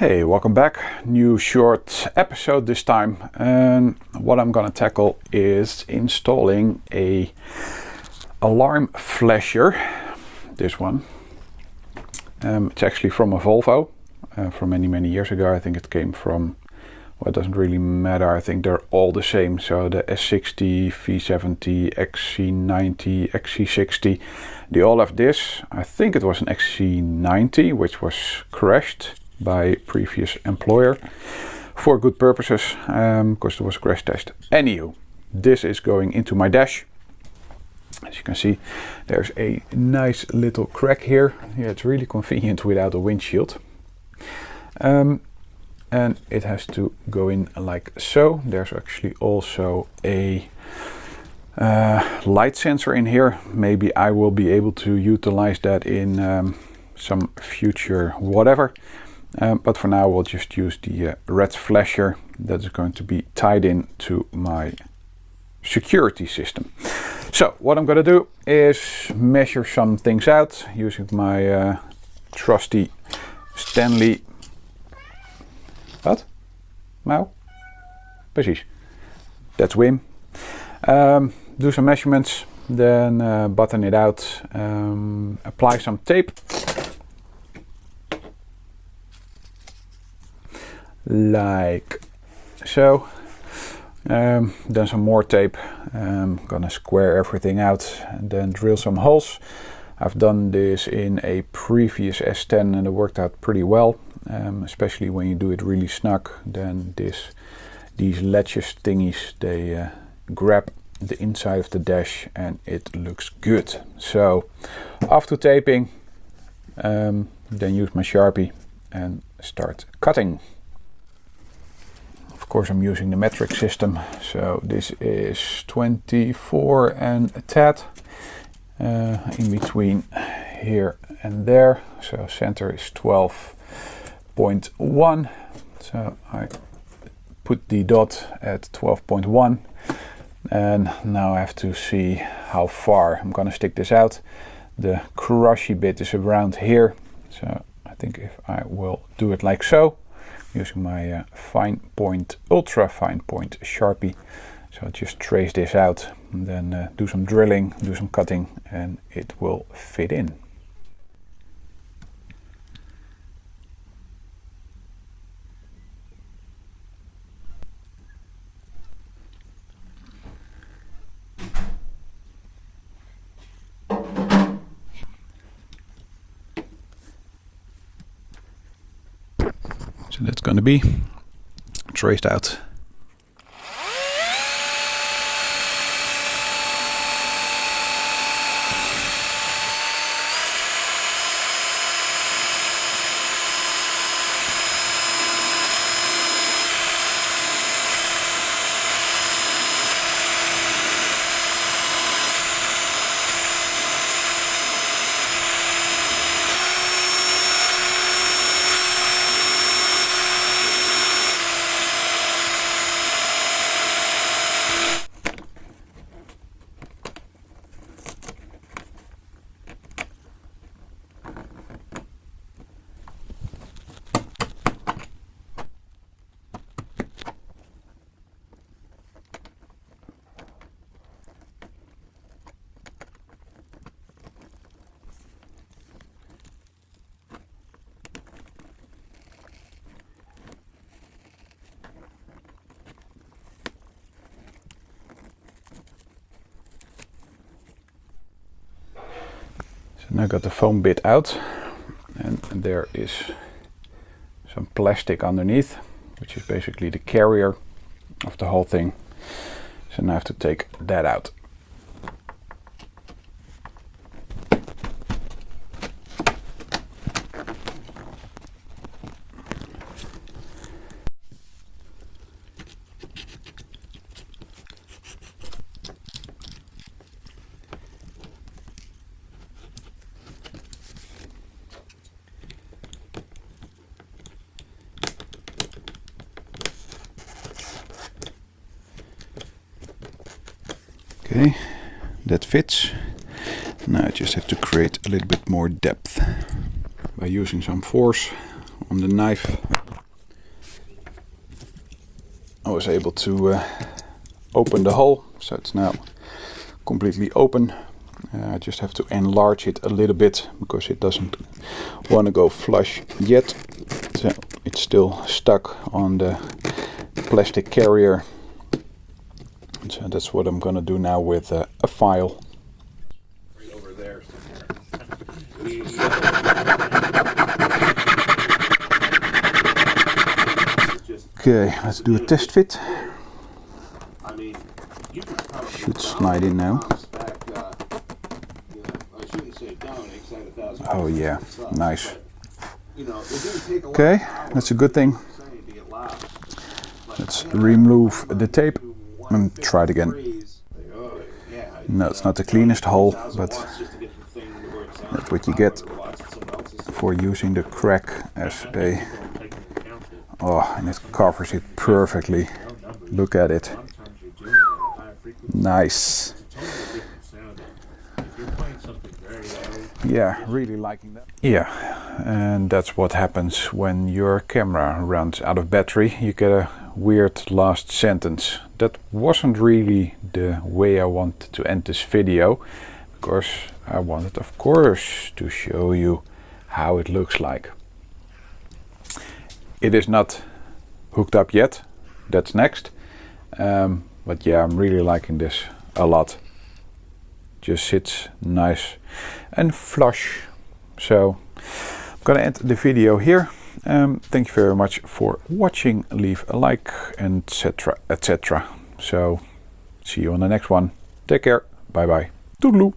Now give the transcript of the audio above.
Hey, welcome back. New short episode this time, and what I'm gonna tackle is installing a alarm flasher. This one. It's actually from a Volvo from many years ago. I think it came from, well, it doesn't really matter. I think they're all the same. So the S60, V70, XC90, XC60, they all have this. I think it was an XC90 which was crashed by a previous employer for good purposes, because there was a crash test. Anywho, this is going into my dash. As you can see, there's a nice little crack here. Yeah, it's really convenient without a windshield. And it has to go in like so. There's actually also a light sensor in here. Maybe I will be able to utilize that in some future whatever. But for now we'll just use the red flasher that is going to be tied in to my security system. So what I'm going to do is measure some things out using my trusty Stanley. Wat? Nou? Precies. That's Wim. Do some measurements, then button it out, apply some tape. Like so. Then some more tape. Gonna square everything out and then drill some holes. I've done this in a previous S10 and it worked out pretty well, especially when you do it really snug. Then these latches thingies, they grab the inside of the dash and it looks good. So after taping, then use my Sharpie and start cutting. Of course, I'm using the metric system, so this is 24 and a tad in between here and there. So center is 12.1. So I put the dot at 12.1, and now I have to see how far I'm gonna stick this out. The crushy bit is around here, so I think if I will do it like so, using my ultra fine point Sharpie. So just trace this out and then do some drilling, do some cutting, and it will fit in. So that's going to be traced out. Now I got the foam bit out, and there is some plastic underneath, which is basically the carrier of the whole thing. So now I have to take that out. Okay, that fits. Now I just have to create a little bit more depth by using some force on the knife I was able to open the hole, so it's now completely open. I just have to enlarge it a little bit because it doesn't want to go flush yet. So it's still stuck on the plastic carrier. So that's what I'm going to do now with a file. Right over there Okay, let's do a test fit. Should slide in now. Oh yeah, nice. Okay, that's a good thing. Let's remove the tape and try it again. No, it's not the cleanest hole, but that's what you get for using the crack as a... Oh, and it covers it perfectly. Look at it. Nice. Yeah, really liking that. Yeah, and that's what happens when your camera runs out of battery. You get a weird last sentence. That wasn't really the way I wanted to end this video, because I wanted, of course, to show you how it looks like. It is not hooked up yet. That's next. But yeah, I'm really liking this a lot. Just sits nice and flush. So I'm gonna end the video here. Thank you very much for watching. Leave a like, etc, etc. So see you on the next one. Take care. Bye bye. Toodaloo.